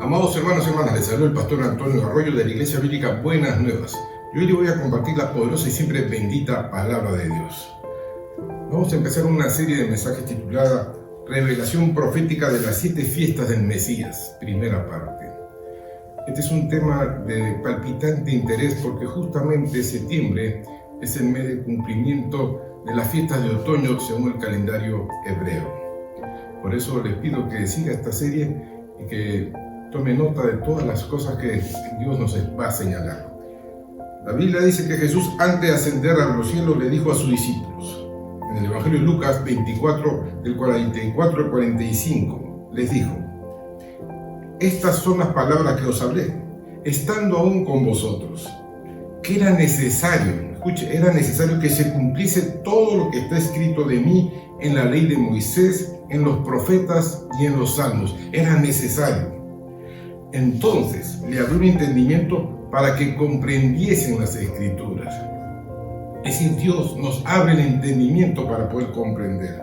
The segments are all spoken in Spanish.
Amados hermanos y hermanas, les saluda el pastor Antonio Arroyo de la Iglesia Bíblica Buenas Nuevas. Y hoy les voy a compartir la poderosa y siempre bendita palabra de Dios. Vamos a empezar una serie de mensajes titulada Revelación profética de las 7 fiestas del Mesías, primera parte. Este es un tema de palpitante interés porque justamente septiembre es el mes de cumplimiento de las fiestas de otoño según el calendario hebreo. Por eso les pido que siga esta serie y que tome nota de todas las cosas que Dios nos va a señalar. La Biblia dice que Jesús, antes de ascender a los cielos, le dijo a sus discípulos, en el Evangelio de Lucas 24, del 44 al 45, les dijo: estas son las palabras que os hablé, estando aún con vosotros, que era necesario, escuche, era necesario que se cumpliese todo lo que está escrito de mí en la ley de Moisés, en los profetas y en los salmos. Era necesario. Entonces le abrió un entendimiento para que comprendiesen las escrituras. Es decir, Dios nos abre el entendimiento para poder comprender.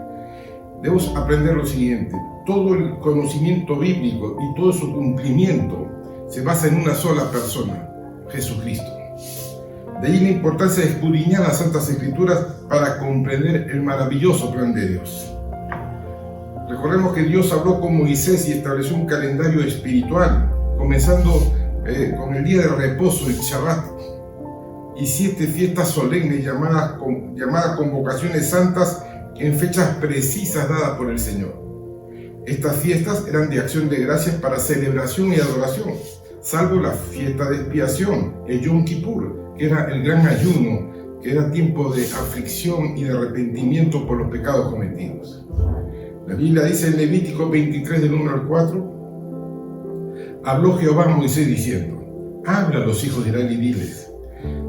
Debemos aprender lo siguiente: todo el conocimiento bíblico y todo su cumplimiento se basa en una sola persona, Jesucristo. De ahí la importancia de escudriñar las Santas Escrituras para comprender el maravilloso plan de Dios. Recordemos que Dios habló con Moisés y estableció un calendario espiritual, comenzando con el día de reposo, el Shabbat, y 7 fiestas solemnes llamadas convocaciones santas en fechas precisas dadas por el Señor. Estas fiestas eran de acción de gracias para celebración y adoración, salvo la fiesta de expiación, el Yom Kippur, que era el gran ayuno, que era tiempo de aflicción y de arrepentimiento por los pecados cometidos. La Biblia dice en Levítico 23, del 1 al 4, habló Jehová a Moisés diciendo: habla a los hijos de Israel y diles: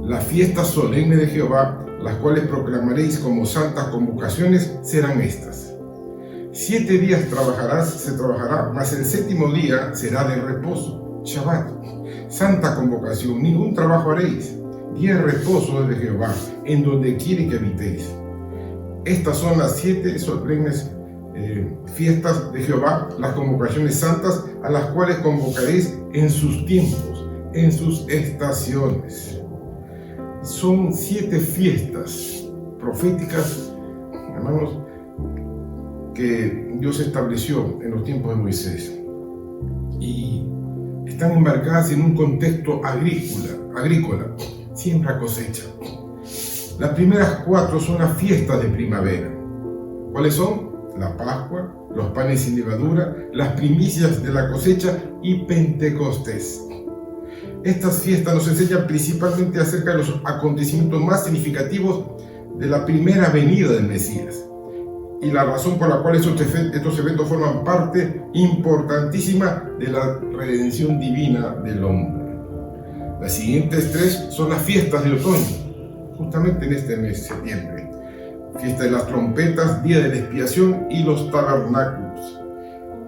las fiestas solemnes de Jehová, las cuales proclamaréis como santas convocaciones, serán estas. 7 días se trabajará, mas el 7º día será de reposo, Shabbat, santa convocación, ningún trabajo haréis, día de reposo de Jehová, en donde quiere que habitéis. Estas son las 7 solemnes fiestas de Jehová, las convocaciones santas, a las cuales convocaréis en sus tiempos, en sus estaciones. Son 7 fiestas proféticas, hermanos, que Dios estableció en los tiempos de Moisés, y están embarcadas en un contexto agrícola, siembra, cosecha. Las primeras 4 son las fiestas de primavera. ¿Cuáles son? La Pascua, los panes sin levadura, las primicias de la cosecha y Pentecostés. Estas fiestas nos enseñan principalmente acerca de los acontecimientos más significativos de la primera venida del Mesías y la razón por la cual estos eventos forman parte importantísima de la redención divina del hombre. Las siguientes 3 son las fiestas de otoño, justamente en este mes, septiembre. Fiesta de las trompetas, día de la expiación y los tabernáculos.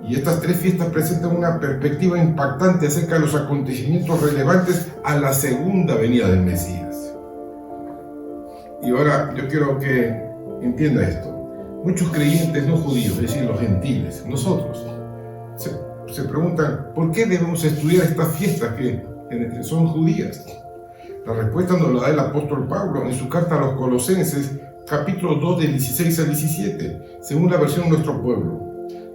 Y estas 3 fiestas presentan una perspectiva impactante acerca de los acontecimientos relevantes a la segunda venida del Mesías. Y ahora yo quiero que entienda esto. Muchos creyentes no judíos, es decir, los gentiles, nosotros, se preguntan: ¿por qué debemos estudiar estas fiestas que son judías? La respuesta nos la da el apóstol Pablo en su carta a los Colosenses, capítulo 2, del 16 al 17, según la versión de nuestro pueblo.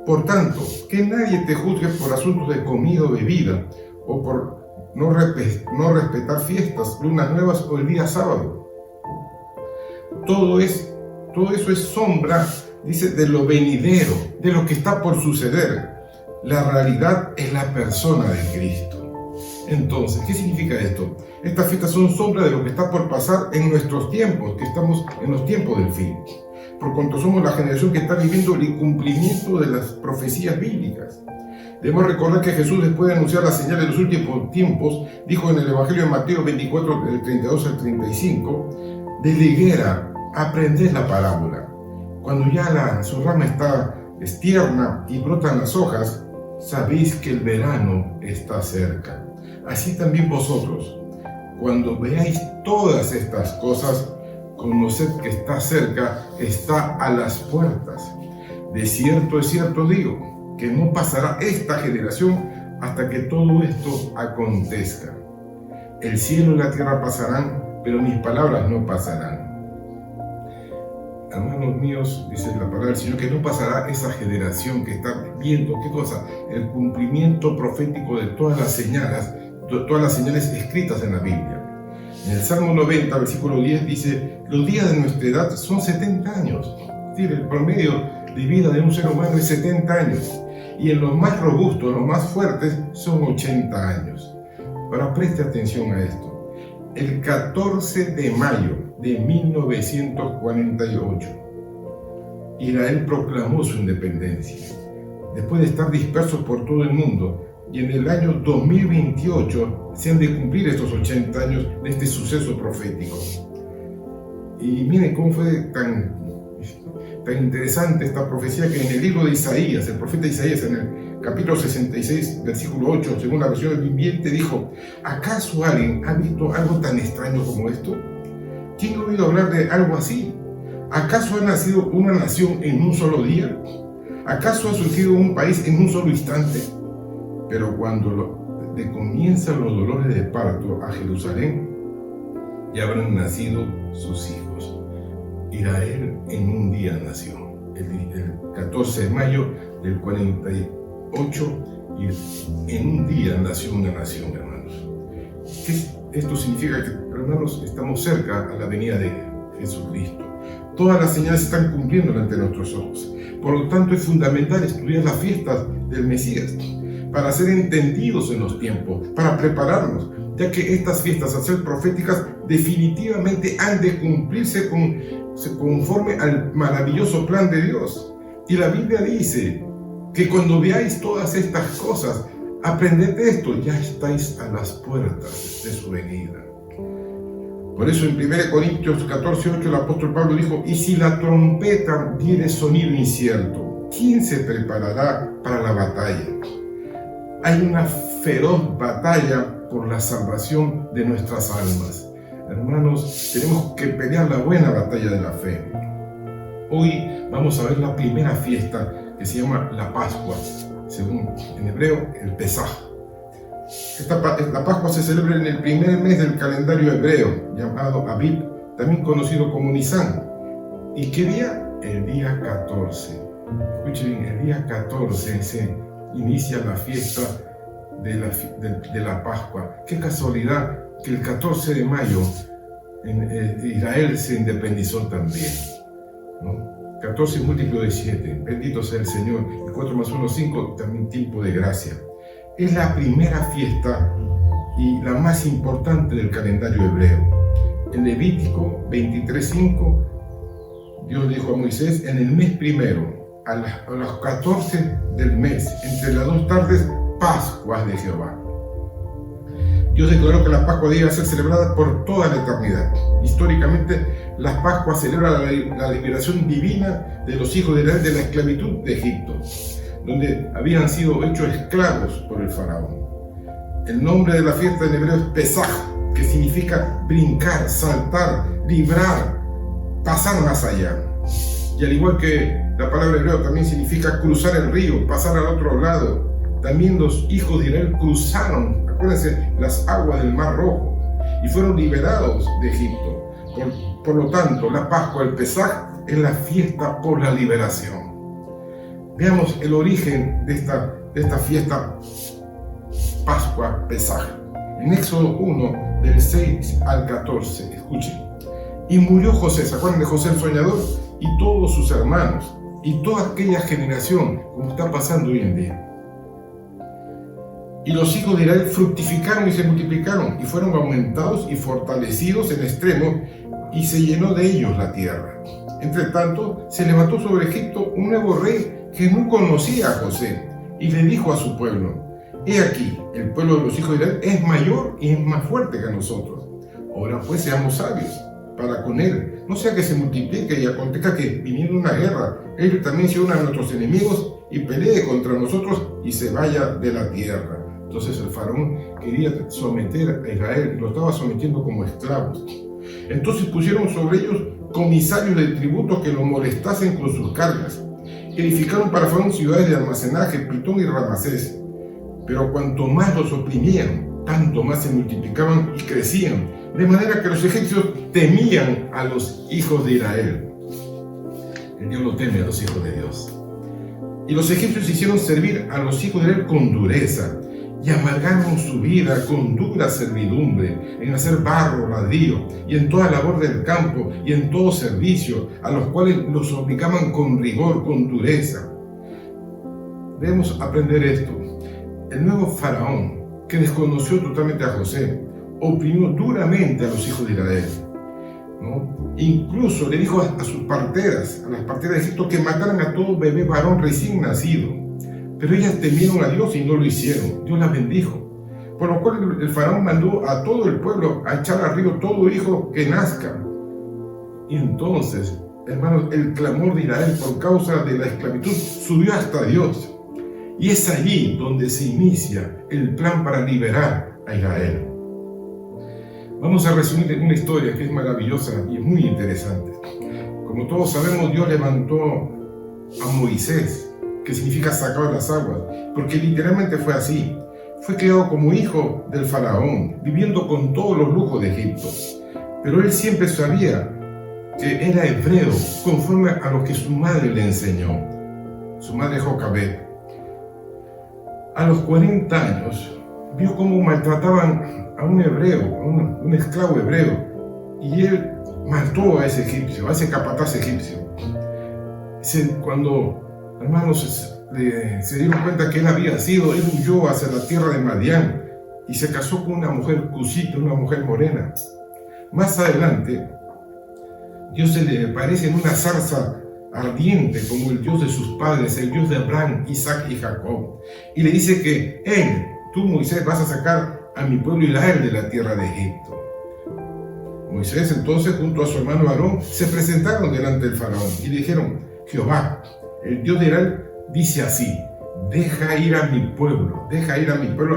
Por tanto, que nadie te juzgue por asuntos de comida o bebida, o por no respetar fiestas, lunas nuevas o el día sábado. Todo eso es sombra, dice, de lo venidero, de lo que está por suceder. La realidad es la persona de Cristo. Entonces, ¿qué significa esto? Estas fiestas son sombra de lo que está por pasar en nuestros tiempos, que estamos en los tiempos del fin. Por cuanto somos la generación que está viviendo el cumplimiento de las profecías bíblicas. Debemos recordar que Jesús, después de anunciar las señales de los últimos tiempos, dijo en el Evangelio de Mateo 24, del 32 al 35, de la higuera aprended la parábola. Cuando ya su rama es tierna y brotan las hojas, sabéis que el verano está cerca. Así también vosotros, cuando veáis todas estas cosas, conoced que está cerca, está a las puertas. De cierto es cierto digo, que no pasará esta generación hasta que todo esto acontezca. El cielo y la tierra pasarán, pero mis palabras no pasarán. Hermanos míos, dice la palabra del Señor, que no pasará esa generación que está viendo, ¿qué cosa? El cumplimiento profético de todas las señales escritas en la Biblia. En el Salmo 90, versículo 10, dice: los días de nuestra edad son 70 años. Es decir, el promedio de vida de un ser humano es 70 años. Y en los más robustos, los más fuertes, son 80 años. Ahora preste atención a esto. El 14 de mayo de 1948, Israel proclamó su independencia, después de estar dispersos por todo el mundo, y en el año 2028 se han de cumplir estos 80 años de este suceso profético. Y miren cómo fue tan interesante esta profecía, que en el libro de Isaías, el profeta Isaías, en el capítulo 66, versículo 8, según la versión viviente, dijo: ¿acaso alguien ha visto algo tan extraño como esto? ¿Quién ha oído hablar de algo así? ¿Acaso ha nacido una nación en un solo día? ¿Acaso ha surgido un país en un solo instante? Pero cuando le comienzan los dolores de parto a Jerusalén, ya habrán nacido sus hijos. Israel en un día nació, el 14 de mayo del 48, y en un día nació una nación, hermanos. Esto significa que, hermanos, estamos cerca a la venida de Jesucristo. Todas las señales se están cumpliendo ante nuestros ojos. Por lo tanto, es fundamental estudiar las fiestas del Mesías para ser entendidos en los tiempos, para prepararnos, ya que estas fiestas, al ser proféticas, definitivamente han de cumplirse conforme al maravilloso plan de Dios. Y la Biblia dice que cuando veáis todas estas cosas, aprended esto: ya estáis a las puertas de su venida. Por eso en 1 Corintios 14:8 el apóstol Pablo dijo: y si la trompeta diere sonido incierto, ¿quién se preparará para la batalla? Hay una feroz batalla por la salvación de nuestras almas. Hermanos, tenemos que pelear la buena batalla de la fe. Hoy vamos a ver la primera fiesta, que se llama la Pascua, según en hebreo el Pesaj. La Pascua se celebra en el primer mes del calendario hebreo, llamado Abib, también conocido como Nisan. ¿Y qué día? El día 14. Escuchen bien, el día 14 se inicia la fiesta de la Pascua. Qué casualidad que el 14 de mayo Israel se independizó también, ¿no? 14 múltiplo de 7, bendito sea el Señor. Y 4 más 1, 5, también tiempo de gracia. Es la primera fiesta y la más importante del calendario hebreo. En Levítico 23:5, Dios dijo a Moisés: en el mes primero, a las 14 del mes, entre las 2 tardes, Pascuas de Jehová. Dios declaró que la Pascua debía ser celebrada por toda la eternidad. Históricamente, las Pascuas celebran la liberación divina de los hijos de Israel de la esclavitud de Egipto, donde habían sido hechos esclavos por el faraón. El nombre de la fiesta en hebreo es Pesaj, que significa brincar, saltar, librar, pasar más allá. Y al igual que la palabra hebreo también significa cruzar el río, pasar al otro lado. También los hijos de Israel cruzaron, acuérdense, las aguas del Mar Rojo y fueron liberados de Egipto. Por lo tanto, la Pascua, el Pesaj, es la fiesta por la liberación. Veamos el origen de esta fiesta Pascua Pesaj. En Éxodo 1, del 6 al 14, escuchen. Y murió José, ¿se acuerdan de José el soñador? Y todos sus hermanos, y toda aquella generación, como está pasando hoy en día. Y los hijos de Israel fructificaron y se multiplicaron, y fueron aumentados y fortalecidos en extremo, y se llenó de ellos la tierra. Entre tanto, se levantó sobre Egipto un nuevo rey que no conocía a José, y le dijo a su pueblo: he aquí, el pueblo de los hijos de Israel es mayor y es más fuerte que nosotros. Ahora pues seamos sabios para con él, no sea que se multiplique y acontezca que, viniendo una guerra, él también se una a nuestros enemigos y pelee contra nosotros y se vaya de la tierra. Entonces el faraón quería someter a Israel y lo estaba sometiendo como esclavos. Entonces pusieron sobre ellos comisarios de tributo que lo molestasen con sus cargas. Edificaron para faraón ciudades de almacenaje, Pitón y Ramasés. pero cuanto más los oprimían, tanto más se multiplicaban y crecían, de manera que los egipcios temían a los hijos de Israel. El Dios no teme a los hijos de Dios. Y los egipcios hicieron servir a los hijos de Israel con dureza, y amargaron su vida con dura servidumbre, en hacer barro, ladrillo, y en toda labor del campo, y en todo servicio, a los cuales los obligaban con rigor, con dureza. Debemos aprender esto. El nuevo faraón, que desconoció totalmente a José, oprimió duramente a los hijos de Israel, ¿no? Incluso le dijo a sus parteras, a las parteras de Egipto, que mataran a todo bebé varón recién nacido. Pero ellas temieron a Dios y no lo hicieron. Dios las bendijo. Por lo cual el faraón mandó a todo el pueblo a echar al río todo hijo que nazca. Y entonces, hermanos, el clamor de Israel por causa de la esclavitud subió hasta Dios. Y es allí donde se inicia el plan para liberar a Israel. Vamos a resumir una historia que es maravillosa y muy interesante. Como todos sabemos, Dios levantó a Moisés, que significa sacar las aguas, porque literalmente fue así. Fue criado como hijo del faraón, viviendo con todos los lujos de Egipto. Pero él siempre sabía que era hebreo, conforme a lo que su madre le enseñó, su madre Jocabed. A los 40 años, vio cómo maltrataban a un hebreo, a un esclavo hebreo, y él mató a ese egipcio, a ese capataz egipcio. Cuando, hermanos, se dieron cuenta que él huyó hacia la tierra de Madián y se casó con una mujer cusita, una mujer morena. Más adelante, Dios se le aparece en una zarza ardiente como el Dios de sus padres, el Dios de Abraham, Isaac y Jacob, y le dice que tú, Moisés, vas a sacar a mi pueblo Israel de la tierra de Egipto. Moisés entonces, junto a su hermano Aarón, se presentaron delante del faraón y le dijeron: Jehová, el Dios de Israel, dice así: deja ir a mi pueblo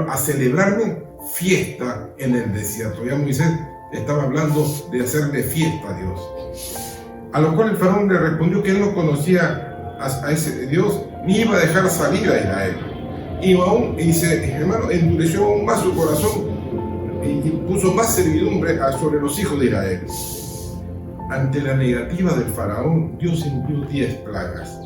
a celebrarme fiesta en el desierto. Ya Moisés estaba hablando de hacerle fiesta a Dios. A lo cual el faraón le respondió que él no conocía a ese Dios, ni iba a dejar salir a Israel. Y se endureció aún más su corazón y puso más servidumbre sobre los hijos de Israel. Ante la negativa del faraón, Dios envió 10 plagas.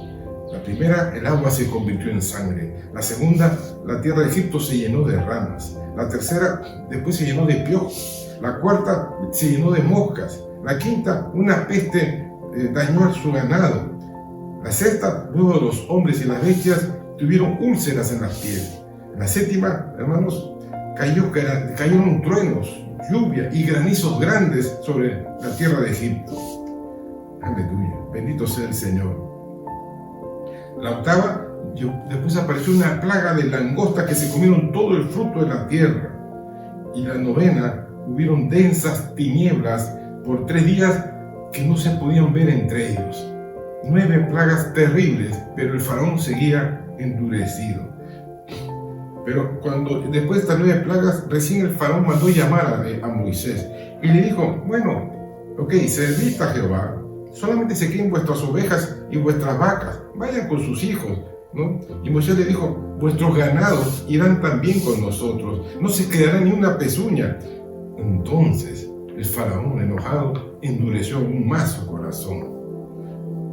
La primera, el agua se convirtió en sangre. La segunda, la tierra de Egipto se llenó de ranas. La tercera, después se llenó de piojos. La cuarta, se llenó de moscas. La quinta, una peste dañó a su ganado. La sexta, luego los hombres y las bestias tuvieron úlceras en las pieles. La séptima, hermanos, cayeron truenos, lluvia y granizos grandes sobre la tierra de Egipto. Aleluya, bendito sea el Señor. La octava, después apareció una plaga de langosta que se comieron todo el fruto de la tierra. Y la novena, hubieron densas tinieblas por 3 días que no se podían ver entre ellos. 9 plagas terribles, pero el faraón seguía endurecido. Pero después de estas 9 plagas, recién el faraón mandó llamar a Moisés y le dijo: bueno, servid a Jehová, solamente se queden vuestras ovejas y vuestras vacas, vayan con sus hijos, ¿no? Y Moisés le dijo: vuestros ganados irán también con nosotros, no se quedará ni una pezuña. Entonces el faraón, enojado, endureció aún más su corazón.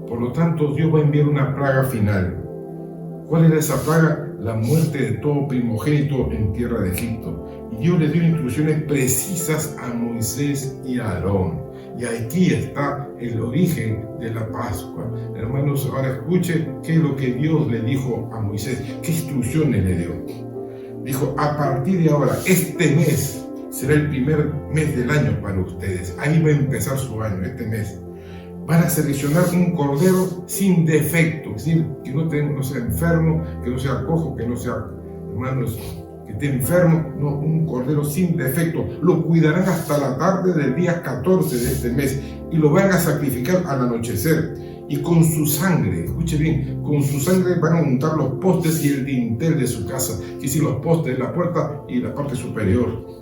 Por lo tanto, Dios va a enviar una plaga final. ¿Cuál era esa plaga? La muerte de todo primogénito en tierra de Egipto. Y Dios le dio instrucciones precisas a Moisés y a Aarón. Y aquí está el origen de la Pascua. Hermanos, ahora escuche qué es lo que Dios le dijo a Moisés, qué instrucciones le dio. Dijo: a partir de ahora, este mes será el primer mes del año para ustedes. Ahí va a empezar su año, este mes. Van a seleccionar un cordero sin defecto, es decir, que no sea enfermo, que no sea cojo, que no sea, hermanos, que esté enfermo, no, un cordero sin defecto. Lo cuidarán hasta la tarde del día 14 de este mes y lo van a sacrificar al anochecer. Y con su sangre, escuche bien, con su sangre van a untar los postes y el dintel de su casa, es decir, los postes, la puerta y la parte superior.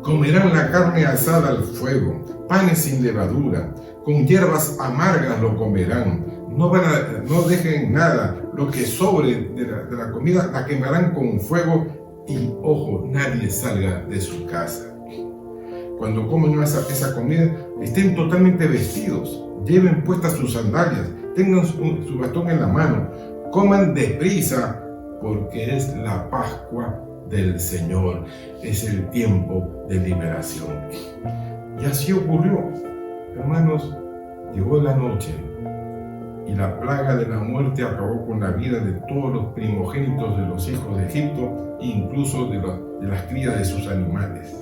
Comerán la carne asada al fuego, panes sin levadura, con hierbas amargas lo comerán. No dejen nada, lo que sobre de la comida la quemarán con fuego y, ojo, nadie salga de su casa. Cuando comen esa comida, estén totalmente vestidos, lleven puestas sus sandalias, tengan su bastón en la mano, coman deprisa, porque es la Pascua del Señor, es el tiempo de liberación. Y así ocurrió, hermanos. Llegó la noche y la plaga de la muerte acabó con la vida de todos los primogénitos de los hijos de Egipto, incluso de las crías de sus animales.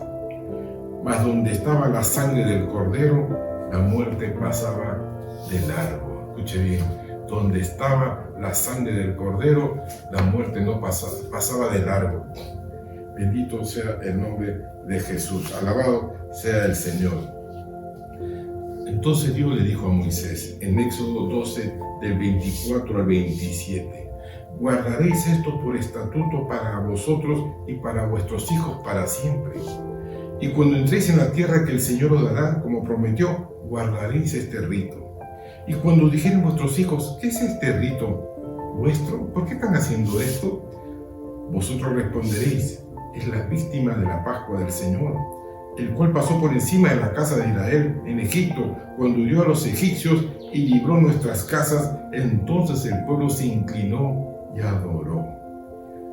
Mas donde estaba la sangre del cordero, la muerte pasaba de largo. Escuche bien, donde estaba la sangre del cordero, la muerte no pasaba de largo. Bendito sea el nombre de Jesús, alabado sea el Señor. Entonces Dios le dijo a Moisés, en Éxodo 12, del 24 al 27, guardaréis esto por estatuto para vosotros y para vuestros hijos para siempre. Y cuando entréis en la tierra que el Señor os dará, como prometió, guardaréis este rito. Y cuando dijeren vuestros hijos, ¿qué es este rito vuestro? ¿Por qué están haciendo esto? Vosotros responderéis, es la víctima de la Pascua del Señor, el cual pasó por encima de la casa de Israel en Egipto, cuando hirió a los egipcios y libró nuestras casas. Entonces el pueblo se inclinó y adoró.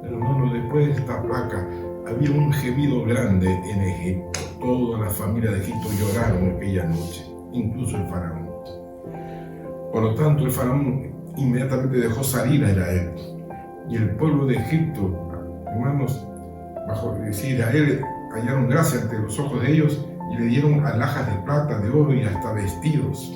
Hermano, después de esta plaga había un gemido grande en Egipto. Toda la familia de Egipto lloraron aquella noche, incluso el faraón. Por lo tanto, el faraón inmediatamente dejó salir a Israel. Y el pueblo de Egipto, hermanos, bajo Israel, hallaron gracia ante los ojos de ellos y le dieron alhajas de plata, de oro y hasta vestidos.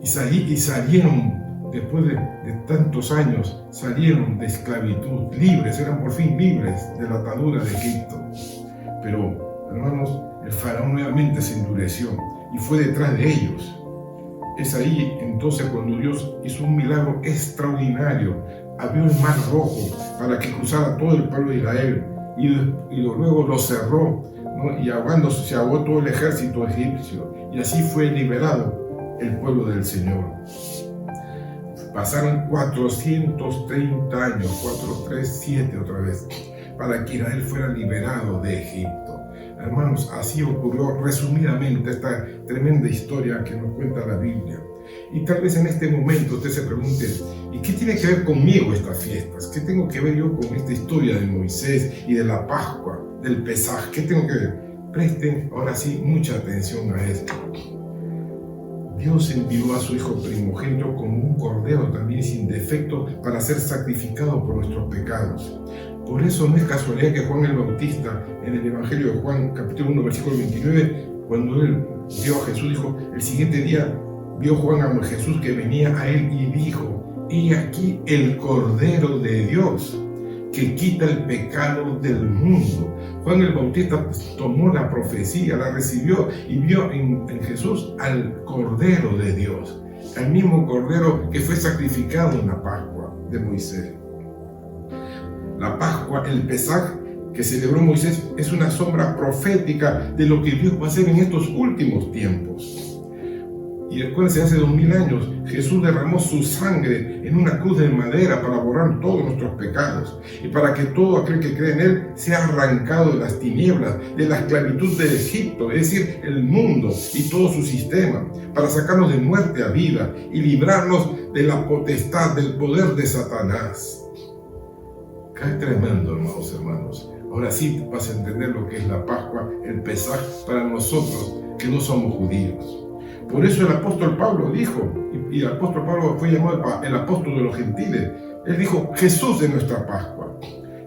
Y salieron, después de tantos años, salieron de esclavitud, libres, eran por fin libres de la atadura de Egipto. Pero, hermanos, el faraón nuevamente se endureció y fue detrás de ellos. Es ahí entonces cuando Dios hizo un milagro extraordinario. Abrió el mar rojo para que cruzara todo el pueblo de Israel. Y luego lo cerró, ¿no? Y ahogándose se ahogó todo el ejército egipcio, y así fue liberado el pueblo del Señor. Pasaron 430 años, 437 otra vez, para que Israel fuera liberado de Egipto. Hermanos, así ocurrió resumidamente esta tremenda historia que nos cuenta la Biblia. Y tal vez en este momento usted se pregunte, ¿y qué tiene que ver conmigo estas fiestas? ¿Qué tengo que ver yo con esta historia de Moisés y de la Pascua, del Pesaj? ¿Qué tengo que ver? Presten ahora sí mucha atención a esto. Dios envió a su Hijo primogénito como un cordero también sin defecto para ser sacrificado por nuestros pecados. Por eso no es casualidad que Juan el Bautista, en el Evangelio de Juan, capítulo 1, versículo 29, cuando él vio a Jesús, dijo, el siguiente día vio Juan a Jesús que venía a él y dijo, he aquí el Cordero de Dios que quita el pecado del mundo. Juan el Bautista tomó la profecía, la recibió y vio en Jesús al Cordero de Dios, al mismo Cordero que fue sacrificado en la Pascua de Moisés. La Pascua, el Pesaj que celebró Moisés, es una sombra profética de lo que Dios va a hacer en estos últimos tiempos. Y recuérdense, hace 2000 años Jesús derramó su sangre en una cruz de madera para borrar todos nuestros pecados y para que todo aquel que cree en Él sea arrancado de las tinieblas, de la esclavitud de Egipto, es decir, el mundo y todo su sistema, para sacarnos de muerte a vida y librarnos de la potestad, del poder de Satanás. Qué tremendo, hermanos. Ahora sí vas a entender lo que es la Pascua, el Pesaj, para nosotros que no somos judíos. Por eso el apóstol Pablo dijo, y el apóstol Pablo fue llamado el apóstol de los gentiles, él dijo, Jesús es nuestra Pascua.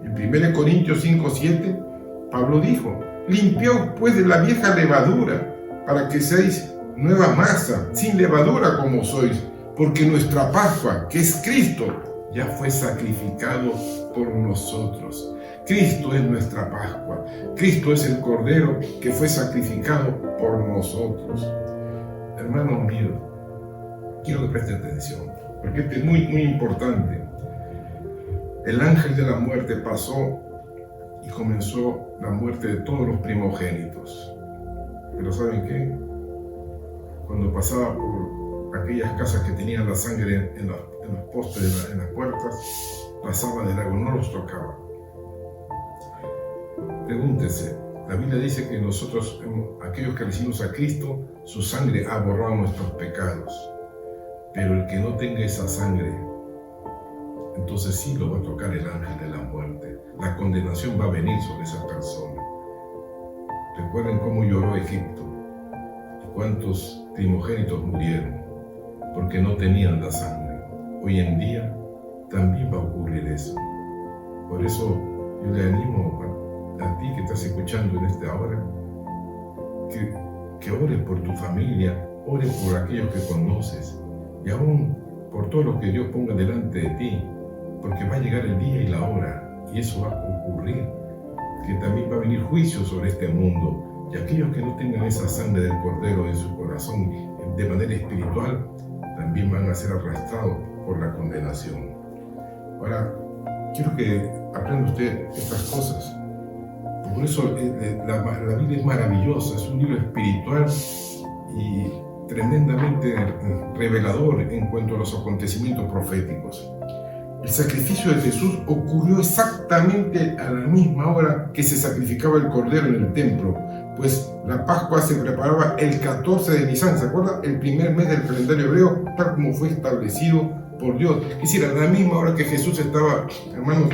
En 1 Corintios 5:7, Pablo dijo, limpiaos pues de la vieja levadura, para que seáis nueva masa, sin levadura como sois, porque nuestra Pascua, que es Cristo, ya fue sacrificado por nosotros. Cristo es nuestra Pascua. Cristo es el Cordero que fue sacrificado por nosotros. Hermanos míos, quiero que presten atención, porque esto es muy importante. El ángel de la muerte pasó y comenzó la muerte de todos los primogénitos. Pero ¿saben qué? Cuando pasaba por aquellas casas que tenían la sangre en en los postes, en las puertas, pasaba de largo, no los tocaba. Pregúntese, la Biblia dice que nosotros, aquellos que recibimos a Cristo, su sangre ha borrado nuestros pecados. Pero el que no tenga esa sangre, entonces sí lo va a tocar el ángel de la muerte. La condenación va a venir sobre esa persona. Recuerden cómo lloró Egipto y cuántos primogénitos murieron porque no tenían la sangre. Hoy en día también va a ocurrir eso. Por eso yo le animo a ti que estás escuchando en esta hora que ores por tu familia, ores por aquellos que conoces y aún por todo lo que Dios ponga delante de ti, porque va a llegar el día y la hora y eso va a ocurrir, que también va a venir juicio sobre este mundo y aquellos que no tengan esa sangre del Cordero en su corazón de manera espiritual también van a ser arrastrados por la condenación. Ahora, quiero que aprenda usted estas cosas. Por eso la Biblia es maravillosa, es un libro espiritual y tremendamente revelador en cuanto a los acontecimientos proféticos. El sacrificio de Jesús ocurrió exactamente a la misma hora que se sacrificaba el cordero en el templo, pues la Pascua se preparaba el 14 de Nisan, ¿se acuerda? El primer mes del calendario hebreo, tal como fue establecido por Dios. Es decir, a la misma hora que Jesús estaba, hermanos,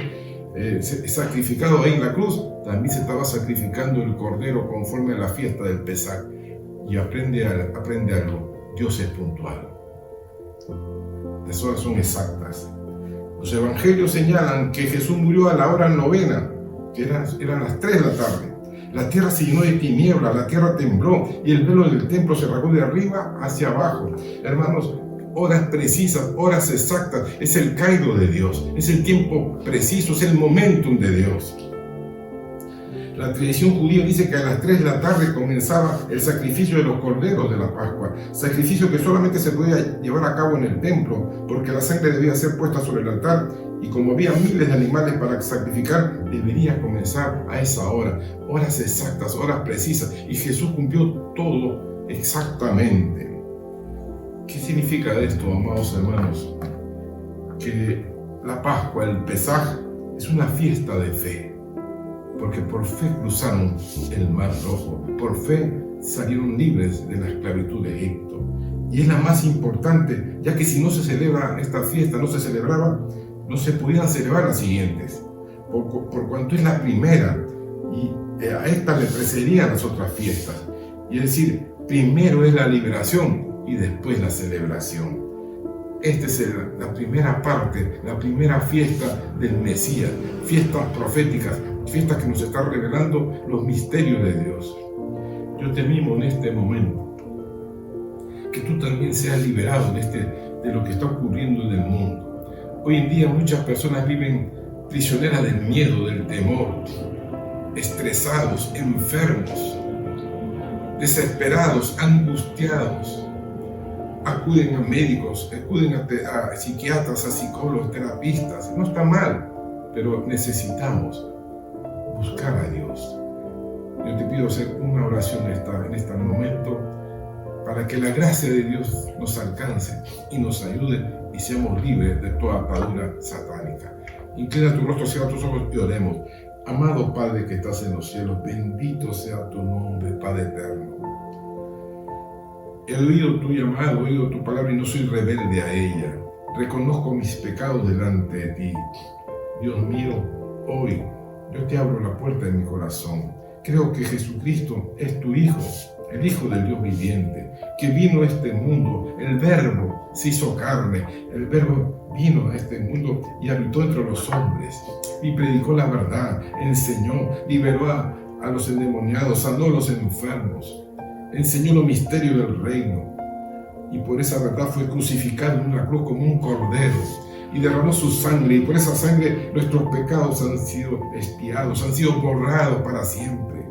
sacrificado ahí en la cruz, también se estaba sacrificando el cordero conforme a la fiesta del Pesaj. Y aprende algo, Dios es puntual. Las horas son exactas. Los evangelios señalan que Jesús murió a la hora 9, que eran las 3 de la tarde. La tierra se llenó de tiniebla, la tierra tembló y el velo del templo se rasgó de arriba hacia abajo. Hermanos, horas precisas, horas exactas, es el caído de Dios, es el tiempo preciso, es el momentum de Dios. La tradición judía dice que a las 3 de la tarde comenzaba el sacrificio de los corderos de la Pascua, sacrificio que solamente se podía llevar a cabo en el templo, porque la sangre debía ser puesta sobre el altar, y como había miles de animales para sacrificar, debería comenzar a esa hora, horas exactas, horas precisas, y Jesús cumplió todo exactamente. ¿Qué significa esto, amados hermanos? Que la Pascua, el Pesaj, es una fiesta de fe. Porque por fe cruzaron el Mar Rojo, por fe salieron libres de la esclavitud de Egipto. Y es la más importante, ya que si no se celebra esta fiesta, no se celebraba, no se podían celebrar las siguientes, por cuanto es la primera, y a esta le precedían las otras fiestas. Y es decir, primero es la liberación y después la celebración. Esta es la primera parte, la primera fiesta del Mesías, fiestas proféticas, fiestas que nos están revelando los misterios de Dios. Yo te mimo en este momento, que tú también seas liberado de lo que está ocurriendo en el mundo. Hoy en día muchas personas viven prisioneras del miedo, del temor, estresados, enfermos, desesperados, angustiados. Acuden a médicos, acuden a psiquiatras, a psicólogos, terapistas. No está mal, pero necesitamos buscar a Dios. Yo te pido hacer una oración en este momento para que la gracia de Dios nos alcance y nos ayude y seamos libres de toda atadura satánica. Inclina tu rostro, cierra tus ojos y oremos. Amado Padre que estás en los cielos, bendito sea tu nombre, Padre eterno. He oído tu llamado, he oído tu palabra y no soy rebelde a ella. Reconozco mis pecados delante de ti. Dios mío, hoy yo te abro la puerta de mi corazón. Creo que Jesucristo es tu Hijo, el Hijo del Dios viviente, que vino a este mundo. El Verbo se hizo carne, el Verbo vino a este mundo y habitó entre los hombres y predicó la verdad, enseñó, liberó a los endemoniados, sanó a los enfermos. Enseñó los misterios del reino y por esa verdad fue crucificado en una cruz como un cordero y derramó su sangre, y por esa sangre nuestros pecados han sido expiados, han sido borrados para siempre.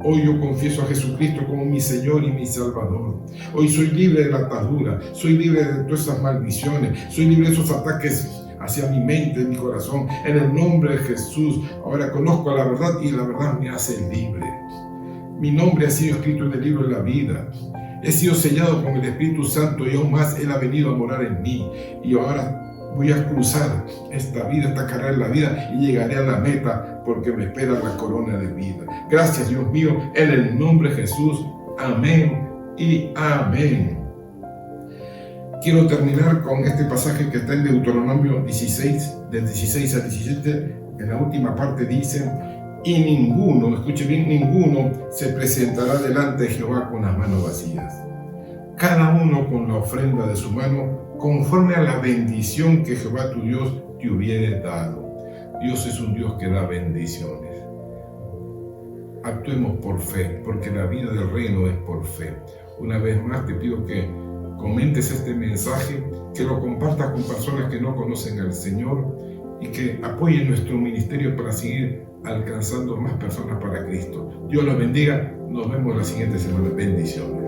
Hoy yo confieso a Jesucristo como mi Señor y mi Salvador. Hoy soy libre de la atadura, soy libre de todas esas maldiciones, soy libre de esos ataques hacia mi mente, mi corazón. En el nombre de Jesús, ahora conozco la verdad y la verdad me hace libre. Mi nombre ha sido escrito en el libro de la vida. He sido sellado con el Espíritu Santo y aún más Él ha venido a morar en mí. Y ahora Voy a cruzar esta vida, esta carrera de la vida y llegaré a la meta porque me espera la corona de vida. Gracias, Dios mío, en el nombre de Jesús. Amén y amén. Quiero terminar con este pasaje que está en Deuteronomio 16, del 16 al 17. En la última parte dice: y ninguno, escuche bien, ninguno se presentará delante de Jehová con las manos vacías. Cada uno con la ofrenda de su mano, conforme a la bendición que Jehová tu Dios te hubiere dado. Dios es un Dios que da bendiciones. Actuemos por fe, porque la vida del reino es por fe. Una vez más te pido que comentes este mensaje, que lo compartas con personas que no conocen al Señor y que apoyen nuestro ministerio para seguir alcanzando más personas para Cristo. Dios los bendiga. Nos vemos la siguiente semana. Bendiciones.